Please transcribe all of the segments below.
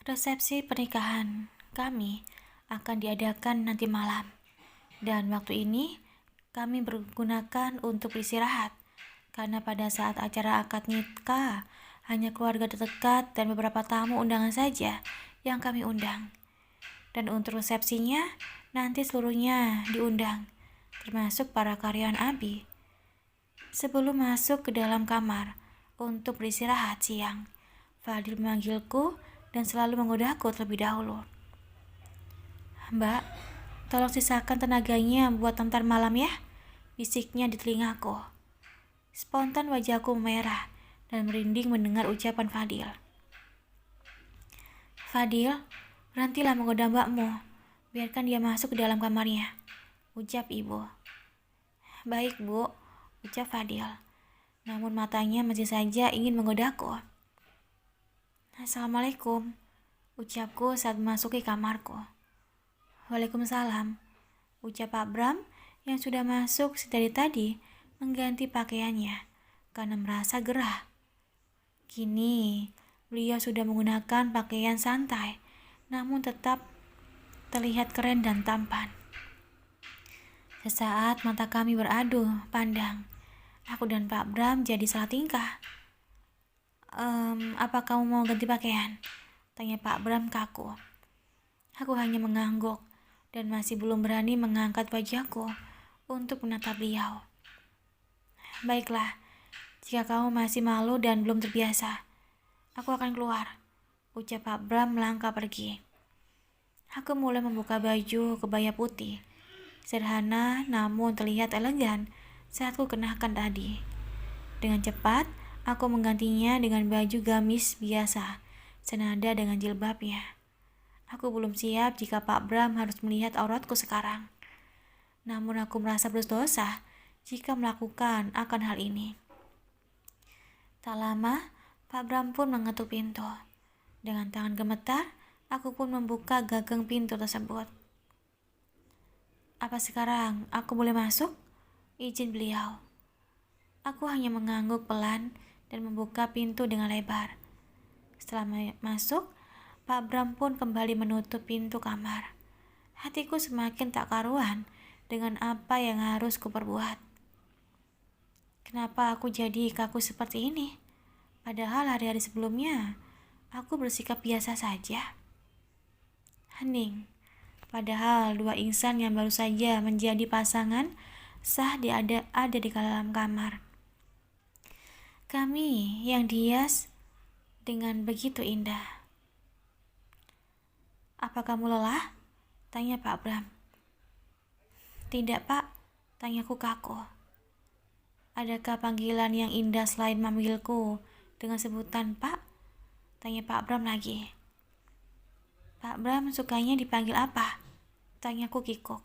Resepsi pernikahan kami akan diadakan nanti malam, dan waktu ini kami bergunakan untuk beristirahat, karena pada saat acara akad nikah hanya keluarga terdekat dan beberapa tamu undangan saja yang kami undang. Dan untuk resepsinya nanti seluruhnya diundang, termasuk para karyawan Abi. Sebelum masuk ke dalam kamar untuk beristirahat siang, Fadil memanggilku dan selalu menggodaku terlebih dahulu. "Mbak, tolong sisakan tenaganya buat ntar malam ya," bisiknya di telingaku. Spontan wajahku memerah dan merinding mendengar ucapan Fadil. "Fadil, berhentilah menggoda mbakmu. Biarkan dia masuk ke dalam kamarnya," ucap ibu. "Baik, Bu," ucap Fadil. Namun matanya masih saja ingin menggodaku. "Assalamualaikum," ucapku saat memasuki kamarku. "Waalaikumsalam," ucap Pak Bram yang sudah masuk sedari tadi mengganti pakaiannya karena merasa gerah. Kini beliau sudah menggunakan pakaian santai, namun tetap terlihat keren dan tampan. Sesaat mata kami beradu pandang. Aku dan Pak Bram jadi salah tingkah. Apa kamu mau ganti pakaian?" tanya Pak Bram kaku. Aku hanya mengangguk dan masih belum berani mengangkat wajahku untuk menatap beliau. "Baiklah, jika kamu masih malu dan belum terbiasa, aku akan keluar," ucap Pak Bram melangkah pergi. Aku mulai membuka baju kebaya putih, sederhana namun terlihat elegan saat ku kenakan tadi. Dengan cepat, aku menggantinya dengan baju gamis biasa, senada dengan jilbabnya. Aku belum siap jika Pak Bram harus melihat auratku sekarang. Namun aku merasa berdosa jika melakukan akan hal ini. Tak lama, Pak Bram pun mengetuk pintu. Dengan tangan gemetar, aku pun membuka gagang pintu tersebut. "Apa sekarang aku boleh masuk?" izin beliau. Aku hanya mengangguk pelan dan membuka pintu dengan lebar. Setelah masuk, Pak Bram pun kembali menutup pintu kamar. Hatiku semakin tak karuan dengan apa yang harus kuperbuat. Kenapa aku jadi kaku seperti ini? Padahal hari-hari sebelumnya, aku bersikap biasa saja. Hening. Padahal dua insan yang baru saja menjadi pasangan sah ada di dalam kamar. Kami yang dihias dengan begitu indah. "Apa kamu lelah?" tanya Pak Bram. "Tidak, Pak," tanyaku kaku. "Adakah panggilan yang indah selain memanggilku dengan sebutan Pak?" tanya Pak Bram lagi. "Pak Bram sukanya dipanggil apa?" tanyaku kikuk.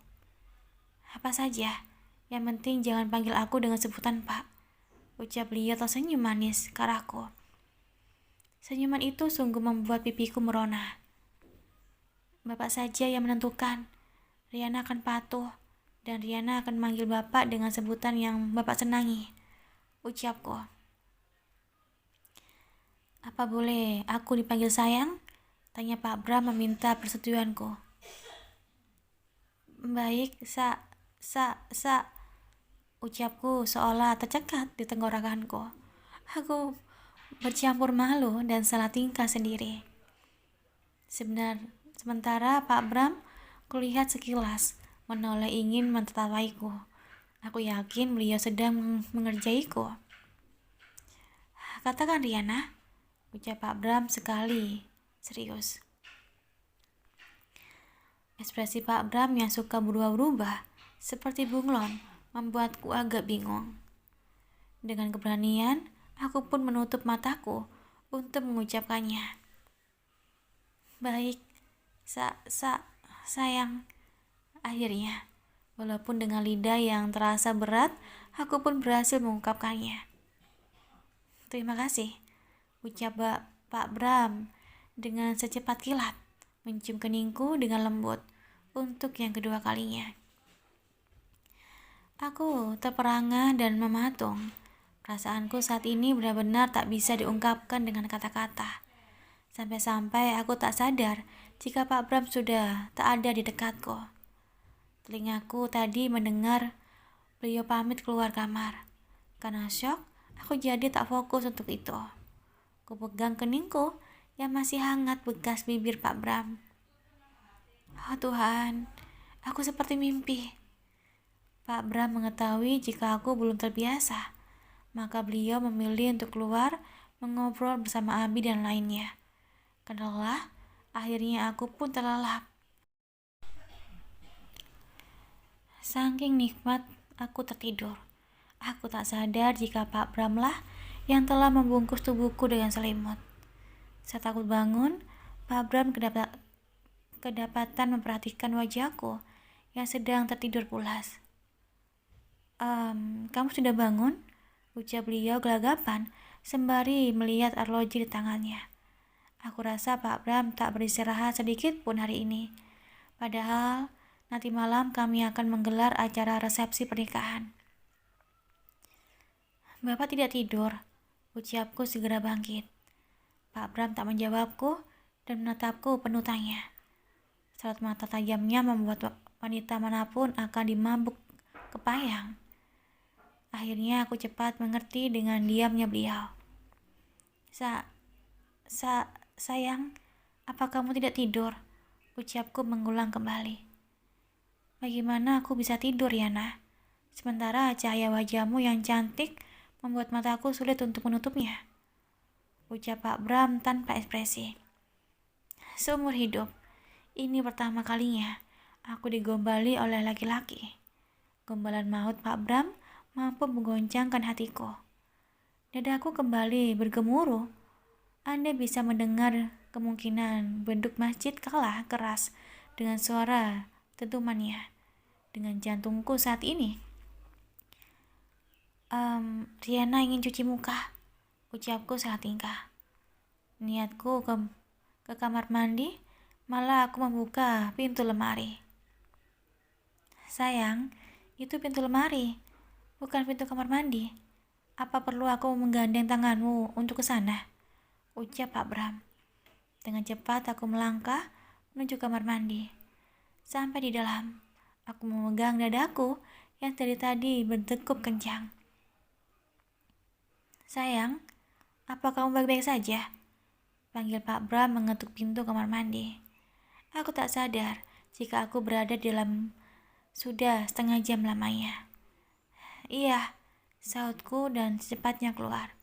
"Apa saja, yang penting jangan panggil aku dengan sebutan Pak," ucap beliau tersenyum manis ke arahku. Senyuman itu sungguh membuat pipiku merona. "Bapak saja yang menentukan. Riana akan patuh, dan Riana akan memanggil Bapak dengan sebutan yang Bapak senangi," ucapku. "Apa boleh aku dipanggil sayang?" tanya Pak Bram meminta persetujuanku. "Baik, sa, ucapku seolah tercekat di tenggorokanku. Aku bercampur malu dan salah tingkah sendiri. Sementara Pak Bram kulihat sekilas menoleh ingin mentertawaiku. Aku yakin beliau sedang mengerjaiku. "Katakan Riana," ucap Pak Bram sekali serius. Ekspresi Pak Bram yang suka berubah-ubah seperti bunglon membuatku agak bingung. Dengan keberanian, aku pun menutup mataku untuk mengucapkannya. "Baik, sayang." Akhirnya, walaupun dengan lidah yang terasa berat, aku pun berhasil mengungkapkannya. "Terima kasih," ucap Pak Bram dengan secepat kilat, mencium keningku dengan lembut untuk yang kedua kalinya. Aku terperangah dan mematung. Perasaanku saat ini benar-benar tak bisa diungkapkan dengan kata-kata. Sampai-sampai aku tak sadar jika Pak Bram sudah tak ada di dekatku. Telingaku tadi mendengar beliau pamit keluar kamar. Karena syok, aku jadi tak fokus untuk itu. Kupegang keningku yang masih hangat bekas bibir Pak Bram. Oh Tuhan, aku seperti mimpi. Pak Bram mengetahui jika aku belum terbiasa, maka beliau memilih untuk keluar mengobrol bersama Abi dan lainnya. Karena akhirnya aku pun terlelap. Saking nikmat, aku tertidur. Aku tak sadar jika Pak Bram lah yang telah membungkus tubuhku dengan selimut. Saat aku bangun, Pak Bram kedapatan memperhatikan wajahku yang sedang tertidur pulas. Kamu sudah bangun? Ucap beliau gelagapan sembari melihat arloji di tangannya. Aku rasa Pak Bram tak beristirahat sedikit pun hari ini. Padahal nanti malam kami akan menggelar acara resepsi pernikahan. Bapak tidak tidur, ucapku segera bangkit. Pak Bram tak menjawabku dan menatapku penuh tanya. Sorot mata tajamnya membuat wanita manapun akan dimabuk kepayang. Akhirnya aku cepat mengerti dengan diamnya beliau. Sayang, apa kamu tidak tidur? Ucapku mengulang kembali. Bagaimana aku bisa tidur, Yana? Sementara cahaya wajahmu yang cantik membuat mataku sulit untuk menutupnya. Ucap Pak Bram tanpa ekspresi. Seumur hidup, ini pertama kalinya aku digombali oleh laki-laki. Gombalan maut Pak Bram mampu menggoncangkan hatiku. Dadaku kembali bergemuruh. Anda bisa mendengar kemungkinan beduk masjid kalah keras dengan suara dentumannya dengan jantungku saat ini. Riana ingin cuci muka, ucapku salah tingkah. Niatku ke kamar mandi, malah aku membuka pintu lemari. Sayang, itu pintu lemari, bukan pintu kamar mandi. Apa perlu aku menggandeng tanganmu untuk ke sana? Ucap Pak Bram. Dengan cepat aku melangkah menuju kamar mandi. Sampai di dalam, aku memegang dadaku yang dari tadi berdegup kencang. Sayang, apa kamu baik-baik saja? Panggil Pak Bram mengetuk pintu kamar mandi. Aku tak sadar jika aku berada di dalam sudah setengah jam lamanya. Iya, sautku dan secepatnya keluar.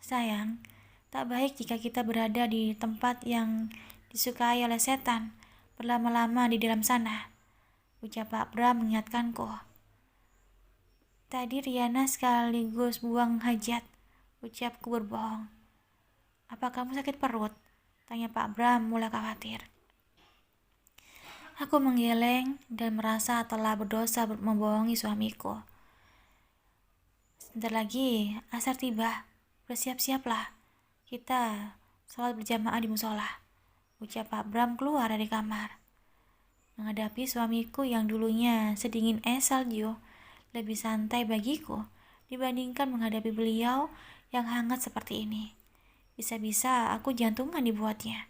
Sayang, tak baik jika kita berada di tempat yang disukai oleh setan berlama-lama di dalam sana, ucap Pak Bram mengingatkanku. Tadi Riana sekaligus buang hajat, ucapku berbohong. Apa kamu sakit perut? Tanya Pak Bram mulai khawatir. Aku menggeleng dan merasa telah berdosa membohongi suamiku. Sebentar lagi asar tiba, bersiap-siaplah. Kita sholat berjamaah di musola, ucap Pak Bram keluar dari kamar. Menghadapi suamiku yang dulunya sedingin es salju, lebih santai bagiku dibandingkan menghadapi beliau yang hangat seperti ini. Bisa-bisa aku jantungan dibuatnya.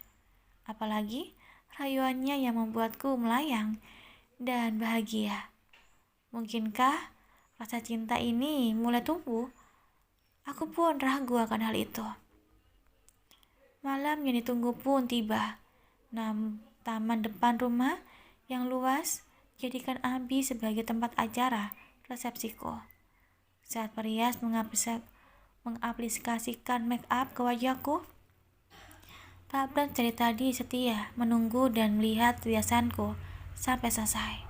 Apalagi rayuannya yang membuatku melayang dan bahagia. Mungkinkah rasa cinta ini mulai tumbuh? Aku pun ragu akan hal itu. Malam yang ditunggu pun tiba. Taman depan rumah yang luas jadikan Abi sebagai tempat acara resepsiku. Saat perias mengaplikasikan make up ke wajahku, Pak Bram dari tadi setia menunggu dan melihat riasanku sampai selesai.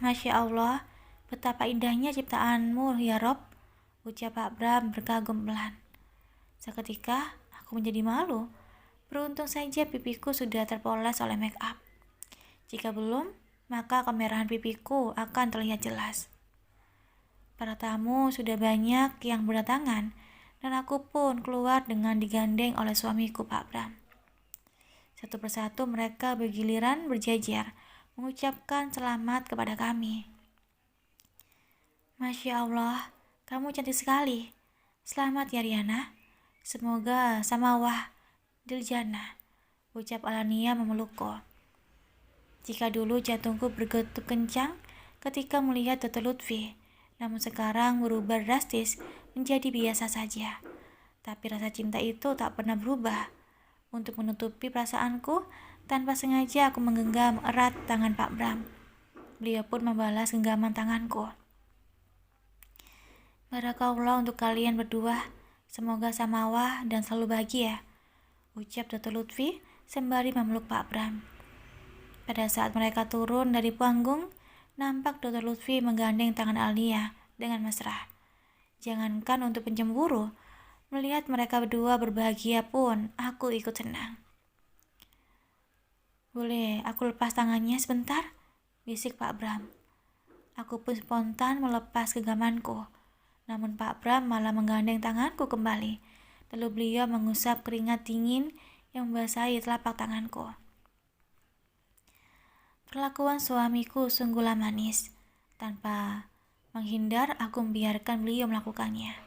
Masya Allah, betapa indahnya ciptaanmu ya Rob, ucap Pak Bram berkagum pelan. Seketika aku menjadi malu. Beruntung saja pipiku sudah terpoles oleh make up. Jika belum, maka kemerahan pipiku akan terlihat jelas. Para tamu sudah banyak yang berdatangan, dan aku pun keluar dengan digandeng oleh suamiku Pak Bram. Satu persatu mereka bergiliran berjajar, mengucapkan selamat kepada kami. Masya Allah, kamu cantik sekali. Selamat ya Riana. Semoga sama Allah Diljana, ucap Alania memelukku. Jika dulu jantungku bergetuk kencang ketika melihat Dr. Lutfi, namun sekarang berubah drastis menjadi biasa saja. Tapi rasa cinta itu tak pernah berubah. Untuk menutupi perasaanku, tanpa sengaja aku menggenggam erat tangan Pak Bram. Beliau pun membalas genggaman tanganku. Barakallah untuk kalian berdua. Semoga samawah dan selalu bahagia, ucap Dr. Lutfi sembari memeluk Pak Bram. Pada saat mereka turun dari panggung, nampak Dr. Lutfi menggandeng tangan Alia dengan mesra. Jangankan untuk pencemburu, melihat mereka berdua berbahagia pun aku ikut senang. Boleh aku lepas tangannya sebentar? Bisik Pak Bram. Aku pun spontan melepas genggamanku. Namun Pak Bram malah menggandeng tanganku kembali. Lalu beliau mengusap keringat dingin yang membasahi telapak tanganku. Perlakuan suamiku sungguhlah manis. Tanpa menghindar, aku membiarkan beliau melakukannya.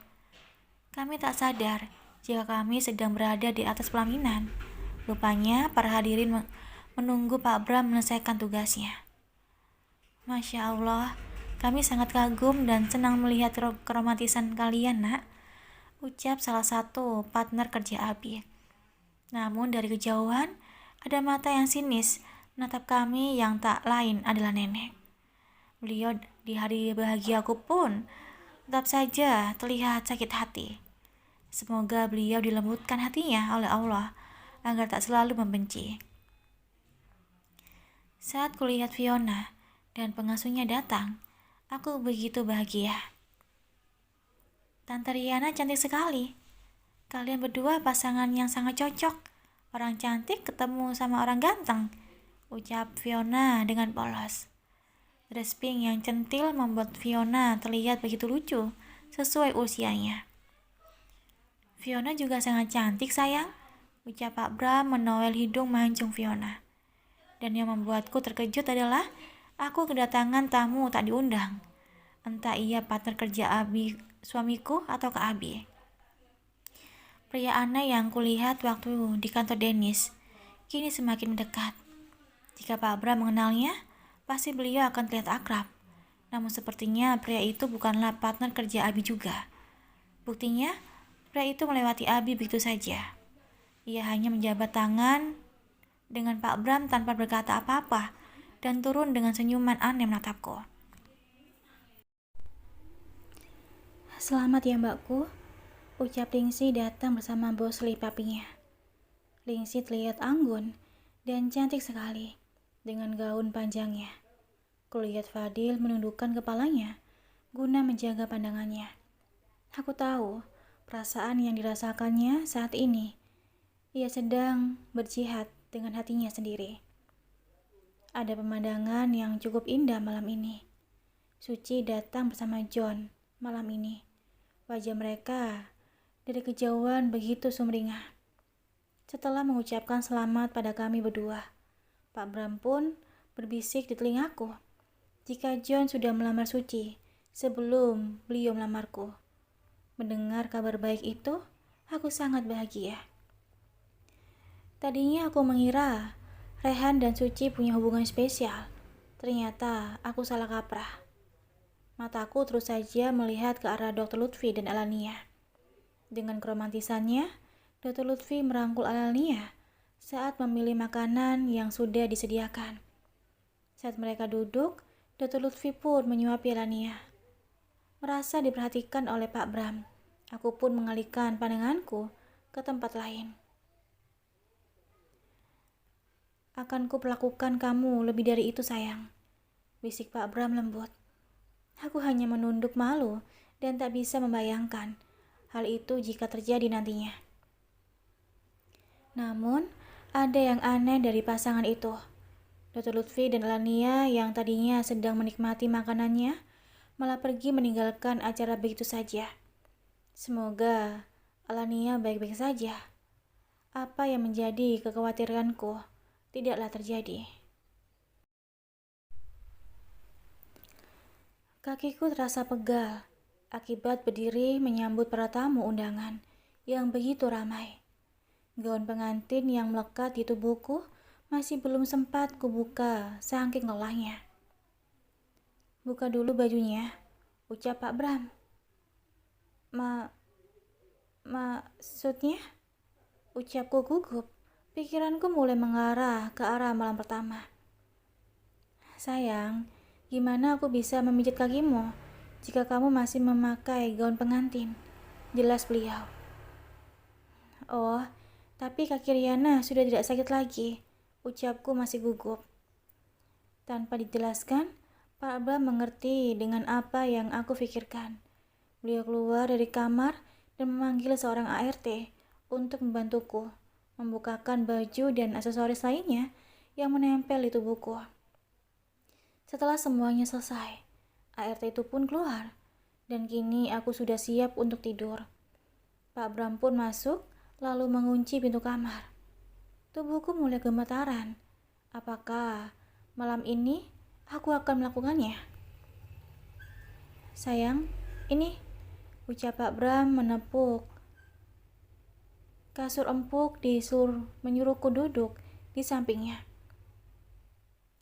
Kami tak sadar jika kami sedang berada di atas pelaminan. Rupanya para hadirin menunggu Pak Bram menyelesaikan tugasnya. Masya Allah, kami sangat kagum dan senang melihat keromantisan kalian, nak, ucap salah satu partner kerja Abi. Namun dari kejauhan, ada mata yang sinis menatap kami yang tak lain adalah nenek. Beliau di hari bahagiaku pun tetap saja terlihat sakit hati. Semoga beliau dilembutkan hatinya oleh Allah agar tak selalu membenci. Saat kulihat Fiona dan pengasuhnya datang, aku begitu bahagia. Tante Riana cantik sekali. Kalian berdua pasangan yang sangat cocok. Orang cantik ketemu sama orang ganteng, ucap Fiona dengan polos. Dress pink yang centil membuat Fiona terlihat begitu lucu, sesuai usianya. Fiona juga sangat cantik, sayang, ucap Pak Bram menowel hidung mancung Fiona. Dan yang membuatku terkejut adalah aku kedatangan tamu tak diundang. Entah ia partner kerja Abi, suamiku, atau ke Abi. Pria aneh yang kulihat waktu di kantor Dennis kini semakin mendekat. Jika Pak Bram mengenalnya, pasti beliau akan terlihat akrab. Namun sepertinya pria itu bukanlah partner kerja Abi juga. Buktinya, pria itu melewati Abi begitu saja. Ia hanya menjabat tangan dengan Pak Bram tanpa berkata apa-apa dan turun dengan senyuman aneh menatapku. Selamat ya mbakku, ucap Lingsi datang bersama Bosli papinya. Lingsi terlihat anggun dan cantik sekali dengan gaun panjangnya. Kulihat Fadil menundukkan kepalanya guna menjaga pandangannya. Aku tahu perasaan yang dirasakannya saat ini. Ia sedang berjihad dengan hatinya sendiri. Ada pemandangan yang cukup indah malam ini. Suci datang bersama John malam ini. Wajah mereka dari kejauhan begitu sumringah. Setelah mengucapkan selamat pada kami berdua, Pak Bram pun berbisik di telingaku jika John sudah melamar Suci sebelum beliau melamarku. Mendengar kabar baik itu, aku sangat bahagia. Tadinya aku mengira Rehan dan Suci punya hubungan spesial. Ternyata aku salah kaprah. Mataku terus saja melihat ke arah Dr. Lutfi dan Alania. Dengan keromantisannya, Dr. Lutfi merangkul Alania saat memilih makanan yang sudah disediakan. Saat mereka duduk, Dr. Lutfi pun menyuapi Alania. Merasa diperhatikan oleh Pak Bram, aku pun mengalihkan pandanganku ke tempat lain. Akan kuperlakukan kamu lebih dari itu, sayang, bisik Pak Bram lembut. Aku hanya menunduk malu dan tak bisa membayangkan hal itu jika terjadi nantinya. Namun, ada yang aneh dari pasangan itu. Dr. Lutfi dan Alania yang tadinya sedang menikmati makanannya malah pergi meninggalkan acara begitu saja. Semoga Alania baik-baik saja. Apa yang menjadi kekhawatiranku tidaklah terjadi. Kakiku terasa pegal akibat berdiri menyambut para tamu undangan yang begitu ramai. Gaun pengantin yang melekat di tubuhku masih belum sempat kubuka saking lelahnya. "Buka dulu bajunya," ucap Pak Bram. Maksudnya?" ucapku gugup. Pikiranku mulai mengarah ke arah malam pertama. "Sayang, gimana aku bisa memijit kakimu jika kamu masih memakai gaun pengantin?" jelas beliau. "Oh, tapi kaki Riana sudah tidak sakit lagi," ucapku masih gugup. Tanpa dijelaskan, Pak Bram mengerti dengan apa yang aku pikirkan. Beliau keluar dari kamar dan memanggil seorang ART untuk membantuku membukakan baju dan aksesoris lainnya yang menempel di tubuhku. Setelah semuanya selesai, ART itu pun keluar, dan kini aku sudah siap untuk tidur. Pak Bram pun masuk, lalu mengunci pintu kamar. Tubuhku mulai gemetaran. Apakah malam ini aku akan melakukannya? "Sayang, ini," ucap Pak Bram menepuk kasur empuk menyuruhku duduk di sampingnya.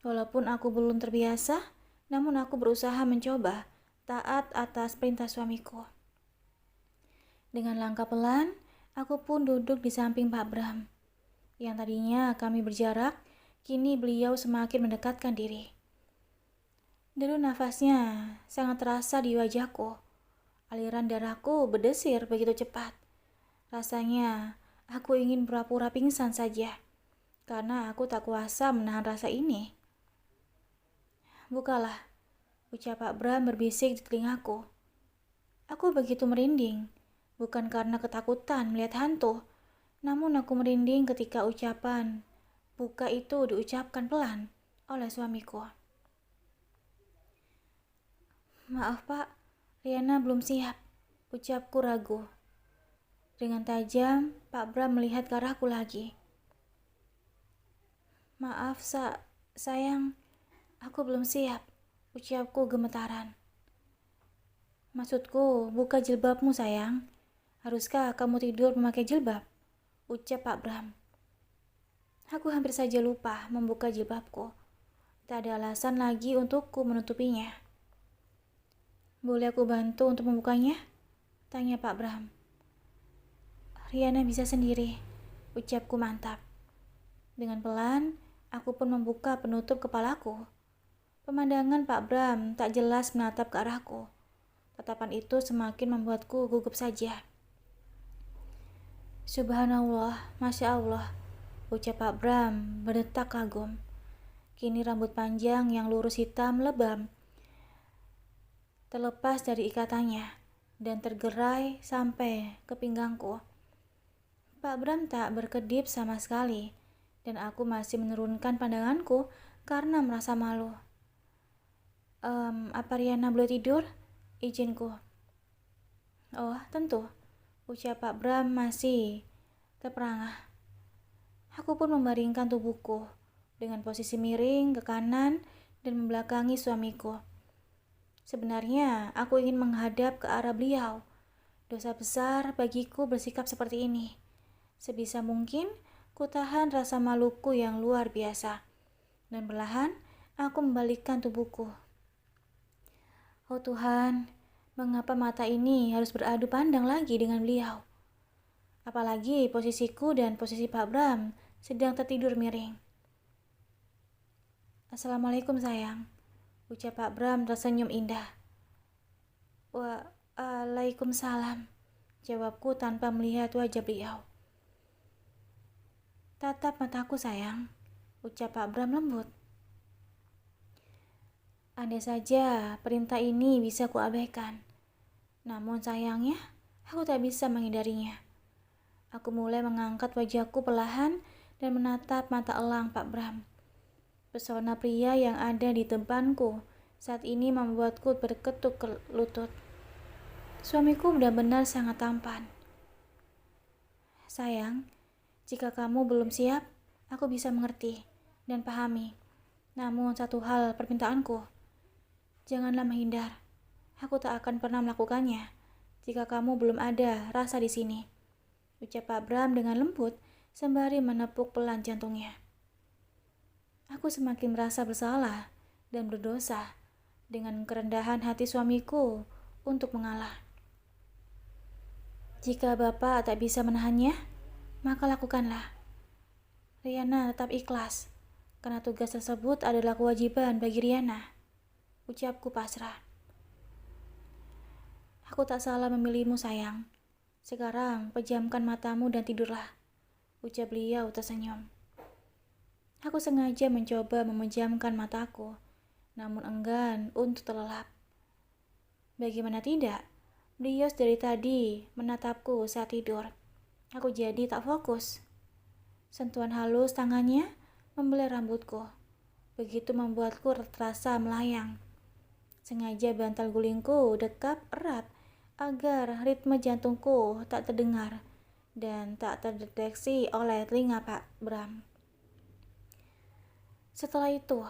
Walaupun aku belum terbiasa, namun aku berusaha mencoba taat atas perintah suamiku. Dengan langkah pelan, aku pun duduk di samping Pak Bram. Yang tadinya kami berjarak, kini beliau semakin mendekatkan diri. Deru nafasnya sangat terasa di wajahku. Aliran darahku berdesir begitu cepat. Rasanya aku ingin pura-pura pingsan saja, karena aku tak kuasa menahan rasa ini. "Bukalah," ucap Pak Bram berbisik di telingaku. Aku begitu merinding, bukan karena ketakutan melihat hantu, namun aku merinding ketika ucapan "buka" itu diucapkan pelan oleh suamiku. "Maaf Pak, Riana belum siap," ucapku ragu. Dengan tajam, Pak Bram melihat ke arahku lagi. "Maaf, sayang, aku belum siap," ucapku gemetaran. "Maksudku, buka jilbabmu sayang. Haruskah kamu tidur memakai jilbab?" ucap Pak Bram. Aku hampir saja lupa membuka jilbabku. Tak ada alasan lagi untukku menutupinya. "Boleh aku bantu untuk membukanya?" tanya Pak Bram. "Riana bisa sendiri," ucapku mantap. Dengan pelan, aku pun membuka penutup kepalaku. Pemandangan Pak Bram tak jelas menatap ke arahku. Tatapan itu semakin membuatku gugup saja. "Subhanallah, Masya Allah," ucap Pak Bram berdetak kagum. Kini rambut panjang yang lurus hitam lebam terlepas dari ikatannya dan tergerai sampai ke pinggangku. Pak Bram tak berkedip sama sekali, dan aku masih menurunkan pandanganku karena merasa malu. Apa Riana boleh tidur? Izinku." "Oh, tentu," ucap Pak Bram masih terperangah. Aku pun membaringkan tubuhku dengan posisi miring ke kanan dan membelakangi suamiku. Sebenarnya aku ingin menghadap ke arah beliau. Dosa besar bagiku bersikap seperti ini. Sebisa mungkin, ku tahan rasa maluku yang luar biasa. Dan perlahan, aku membalikkan tubuhku. Oh Tuhan, mengapa mata ini harus beradu pandang lagi dengan beliau? Apalagi posisiku dan posisi Pak Bram sedang tertidur miring. "Assalamualaikum sayang," ucap Pak Bram tersenyum indah. "Waalaikumsalam," jawabku tanpa melihat wajah beliau. "Tatap mataku sayang," ucap Pak Bram lembut. Andai saja perintah ini bisa kuabaikan, namun sayangnya aku tak bisa menghindarinya. Aku mulai mengangkat wajahku perlahan dan menatap mata elang Pak Bram. Pesona pria yang ada di depanku saat ini membuatku berketuk ke lutut. Suamiku benar-benar sangat tampan. "Sayang, jika kamu belum siap, aku bisa mengerti dan pahami. Namun satu hal permintaanku, janganlah menghindar. Aku tak akan pernah melakukannya jika kamu belum ada rasa di sini," ucap Pak Bram dengan lembut sembari menepuk pelan jantungnya. Aku semakin merasa bersalah dan berdosa dengan kerendahan hati suamiku untuk mengalah. Jika Bapak tak bisa menahannya, maka lakukanlah. Riana tetap ikhlas, karena tugas tersebut adalah kewajiban bagi Riana. Ucapku pasrah. Aku tak salah memilihmu sayang. Sekarang pejamkan matamu dan tidurlah. Ucap beliau tersenyum. Aku sengaja mencoba memejamkan mataku, namun enggan untuk terlelap. Bagaimana tidak? Beliau dari tadi menatapku saat tidur. Aku jadi tak fokus. Sentuhan halus tangannya membelai rambutku. Begitu membuatku terasa melayang. Sengaja bantal gulingku dekap erat agar ritme jantungku tak terdengar dan tak terdeteksi oleh telinga Pak Bram. Setelah itu,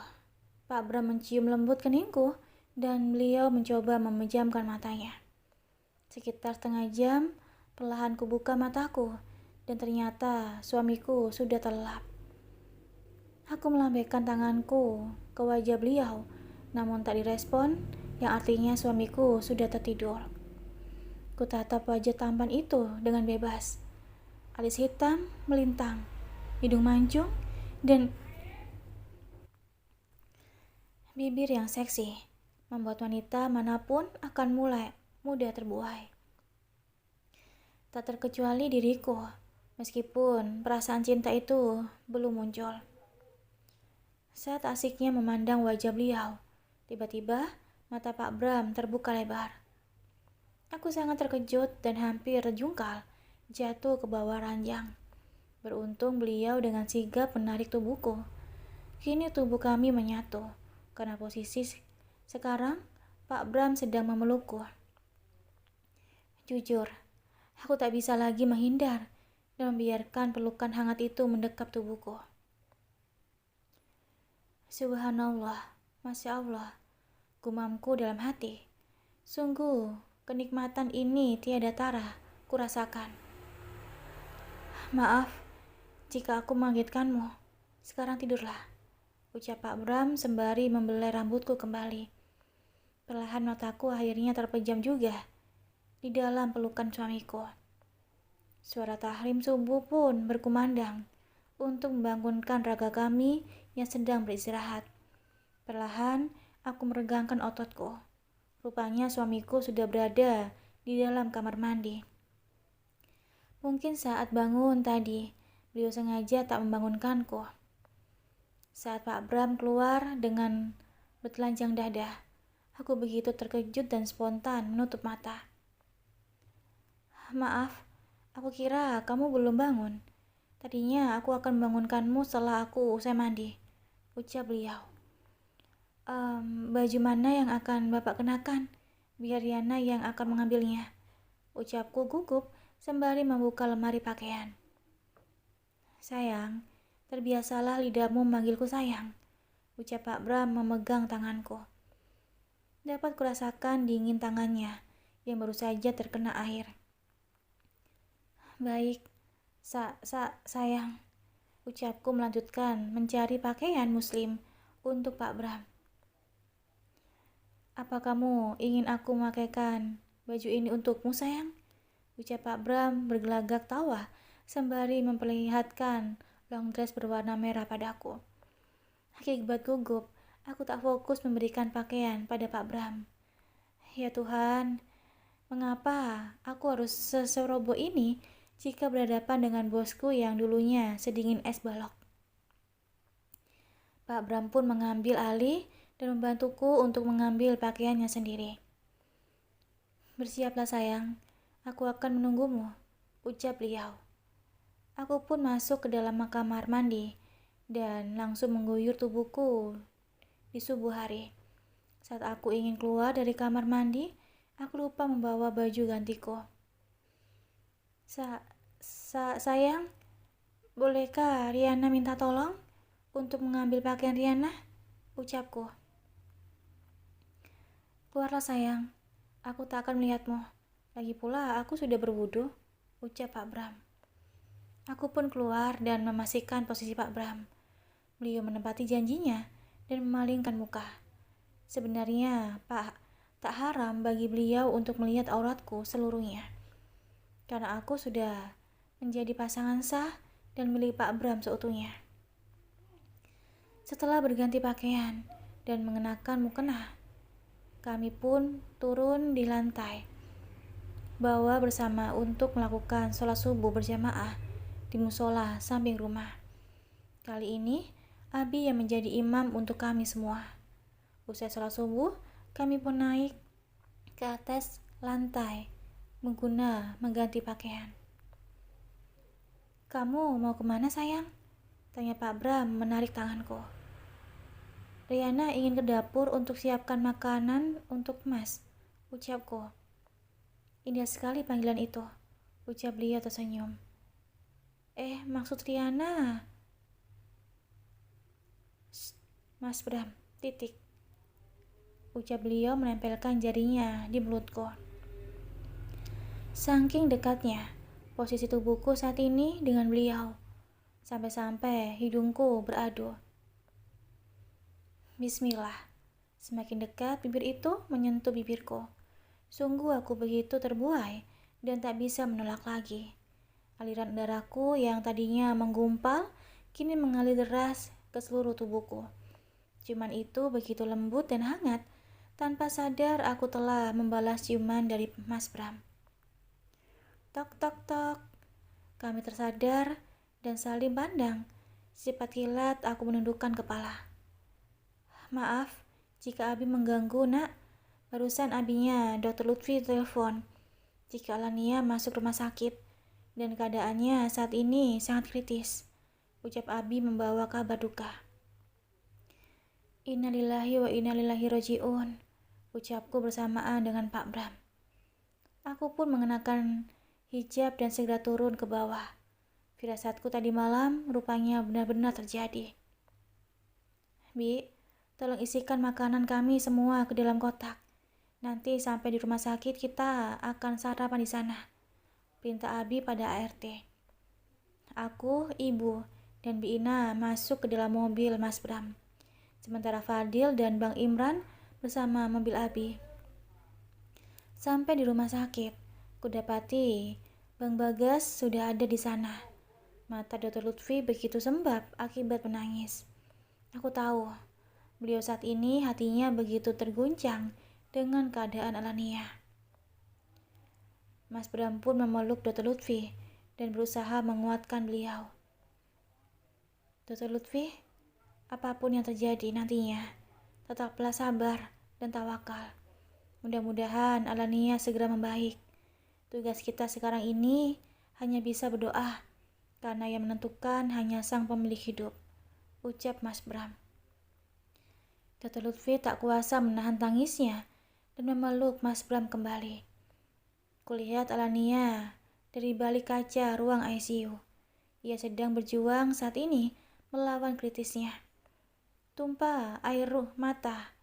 Pak Bram mencium lembut keningku dan beliau mencoba memejamkan matanya. Sekitar setengah jam, perlahan kubuka mataku dan ternyata suamiku sudah terlelap. Aku melambaikan tanganku ke wajah beliau, namun tak direspon, yang artinya suamiku sudah tertidur. Kutatap wajah tampan itu dengan bebas. Alis hitam melintang, hidung mancung, dan bibir yang seksi membuat wanita manapun akan mulai mudah terbuai. Tak terkecuali diriku, meskipun perasaan cinta itu belum muncul. Saat asiknya memandang wajah beliau, tiba-tiba mata Pak Bram terbuka lebar. Aku sangat terkejut dan hampir terjungkal, jatuh ke bawah ranjang. Beruntung beliau dengan sigap menarik tubuhku. Kini tubuh kami menyatu, karena posisi sekarang Pak Bram sedang memelukku. Jujur, aku tak bisa lagi menghindar dan membiarkan pelukan hangat itu mendekap tubuhku. Subhanallah, Masya Allah, gumamku dalam hati. Sungguh, kenikmatan ini tiada tara kurasakan. Maaf, jika aku mengagetkanmu. Sekarang tidurlah, ucap Pak Bram sembari membelai rambutku kembali. Perlahan mataku akhirnya terpejam juga di dalam pelukan suamiku. Suara tahrim subuh pun berkumandang untuk membangunkan raga kami yang sedang beristirahat. Perlahan aku meregangkan ototku. Rupanya suamiku sudah berada di dalam kamar mandi. Mungkin saat bangun tadi, beliau sengaja tak membangunkanku. Saat Pak Bram keluar dengan bertelanjang dada, aku begitu terkejut dan spontan menutup mata. Maaf, aku kira kamu belum bangun. Tadinya aku akan membangunkanmu setelah aku usai mandi, ucap beliau. Baju mana yang akan Bapak kenakan? Biar Riana yang akan mengambilnya, ucapku gugup sembari membuka lemari pakaian. Sayang, terbiasalah lidahmu memanggilku sayang, ucap Pak Bram memegang tanganku. Dapat kurasakan dingin tangannya yang baru saja terkena air. Baik, sayang, ucapku melanjutkan mencari pakaian muslim untuk Pak Bram. Apa kamu ingin aku memakaikan baju ini untukmu sayang? Ucap Pak Bram bergelagak tawa sembari memperlihatkan long dress berwarna merah padaku. Akibat gugup, aku tak fokus memberikan pakaian pada Pak Bram. Ya Tuhan, mengapa aku harus seseroboh ini jika berhadapan dengan bosku yang dulunya sedingin es balok? Pak Bram pun mengambil alih dan membantuku untuk mengambil pakaiannya sendiri. Bersiaplah sayang, aku akan menunggumu, ucap beliau. Aku pun masuk ke dalam kamar mandi dan langsung mengguyur tubuhku di subuh hari. Saat aku ingin keluar dari kamar mandi, aku lupa membawa baju gantiku. Sayang, bolehkah Riana minta tolong untuk mengambil pakaian Riana? Ucapku. Keluarlah sayang, aku tak akan melihatmu. Lagi pula aku sudah berwudu, ucap Pak Bram. Aku pun keluar dan memastikan posisi Pak Bram. Beliau menepati janjinya dan memalingkan muka. Sebenarnya, Pak, tak haram bagi beliau untuk melihat auratku seluruhnya. Karena aku sudah menjadi pasangan sah dan milik Pak Bram seutuhnya. Setelah berganti pakaian dan mengenakan mukena, kami pun turun di lantai bawah bersama untuk melakukan sholat subuh berjamaah di musola samping rumah. Kali ini, Abi yang menjadi imam untuk kami semua. Usai sholat subuh, kami pun naik ke atas lantai mengganti pakaian. "Kamu mau kemana sayang?" tanya Pak Bram menarik tanganku. "Riana ingin ke dapur untuk siapkan makanan untuk Mas," ucapku. "Indah sekali panggilan itu," ucap beliau tersenyum. Maksud Riana Mas Bram, titik," ucap beliau menempelkan jarinya di mulutku. Saking dekatnya posisi tubuhku saat ini dengan beliau, sampai-sampai hidungku beradu. Bismillah, semakin dekat bibir itu menyentuh bibirku. Sungguh aku begitu terbuai dan tak bisa menolak lagi. Aliran darahku yang tadinya menggumpal, kini mengalir deras ke seluruh tubuhku. Ciuman itu begitu lembut dan hangat. Tanpa sadar aku telah membalas ciuman dari Mas Bram. Tok tok tok. Kami tersadar dan saling pandang. Secepat kilat aku menundukkan kepala. "Maaf jika Abi mengganggu, Nak. Barusan abinya Dr. Lutfi telepon jika Alania masuk rumah sakit dan keadaannya saat ini sangat kritis," ucap Abi membawa kabar duka. "Innalillahi wa inna ilaihi raji'un," ucapku bersamaan dengan Pak Bram. Aku pun mengenakan hijab dan segera turun ke bawah. Firasatku tadi malam rupanya benar-benar terjadi. "Bi, tolong isikan makanan kami semua ke dalam kotak. Nanti sampai di rumah sakit kita akan sarapan di sana," perintah Abi pada ART. Aku, Ibu, dan Bi Ina masuk ke dalam mobil Mas Bram. Sementara Fadil dan Bang Imran bersama mobil Abi. Sampai di rumah sakit, kudapati Bang Bagas sudah ada di sana. Mata Dr. Lutfi begitu sembab akibat menangis. Aku tahu, beliau saat ini hatinya begitu terguncang dengan keadaan Alania. Mas Bram pun memeluk Dr. Lutfi dan berusaha menguatkan beliau. "Dr. Lutfi, apapun yang terjadi nantinya, tetaplah sabar dan tawakal. Mudah-mudahan Alania segera membaik. Tugas kita sekarang ini hanya bisa berdoa, karena yang menentukan hanya Sang Pemilik hidup," ucap Mas Bram. Dr. Lutfi tak kuasa menahan tangisnya dan memeluk Mas Bram kembali. Kulihat Alania dari balik kaca ruang ICU. Ia sedang berjuang saat ini melawan kritisnya. Tumpah air mata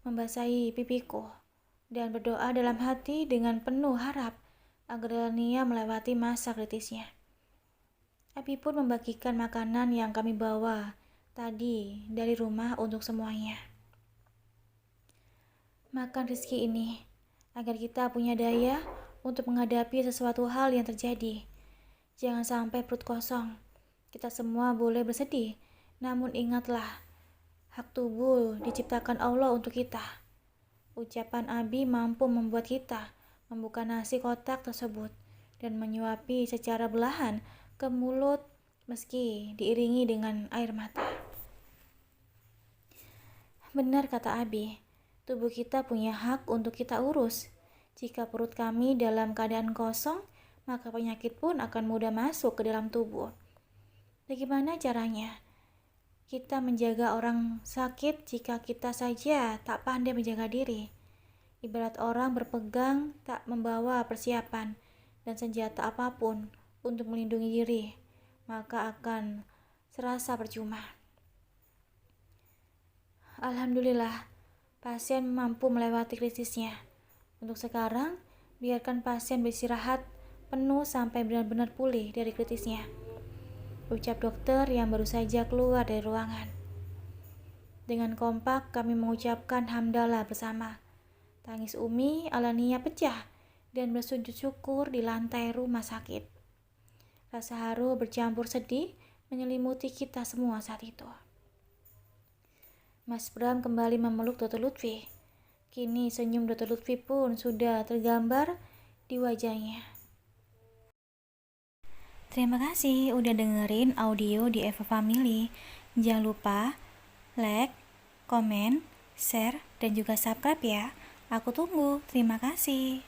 membasahi pipiku dan berdoa dalam hati dengan penuh harap agar Alania melewati masa kritisnya. Abi pun membagikan makanan yang kami bawa tadi dari rumah untuk semuanya. "Makan rezeki ini agar kita punya daya untuk menghadapi sesuatu hal yang terjadi. Jangan sampai perut kosong. Kita semua boleh bersedih, namun ingatlah, hak tubuh diciptakan Allah untuk kita." Ucapan Abi mampu membuat kita membuka nasi kotak tersebut dan menyuapi secara belahan ke mulut meski diiringi dengan air mata. Benar kata Abi, tubuh kita punya hak untuk kita urus. Jika perut kami dalam keadaan kosong, maka penyakit pun akan mudah masuk ke dalam tubuh. Bagaimana caranya kita menjaga orang sakit jika kita saja tak pandai menjaga diri? Ibarat orang berpegang tak membawa persiapan dan senjata apapun untuk melindungi diri, maka akan serasa percuma. Alhamdulillah, pasien mampu melewati krisisnya. Untuk sekarang, biarkan pasien beristirahat penuh sampai benar-benar pulih dari kritisnya, ucap dokter yang baru saja keluar dari ruangan. Dengan kompak kami mengucapkan hamdalah bersama. Tangis Umi alania pecah dan bersujud syukur di lantai rumah sakit. Rasa haru bercampur sedih menyelimuti kita semua saat itu. Mas Bram kembali memeluk Dr. Lutfi. Kini senyum Dr. Lutfi pun sudah tergambar di wajahnya. Terima kasih udah dengerin audio di Eva Family. Jangan lupa like, komen, share, dan juga subscribe ya. Aku tunggu. Terima kasih.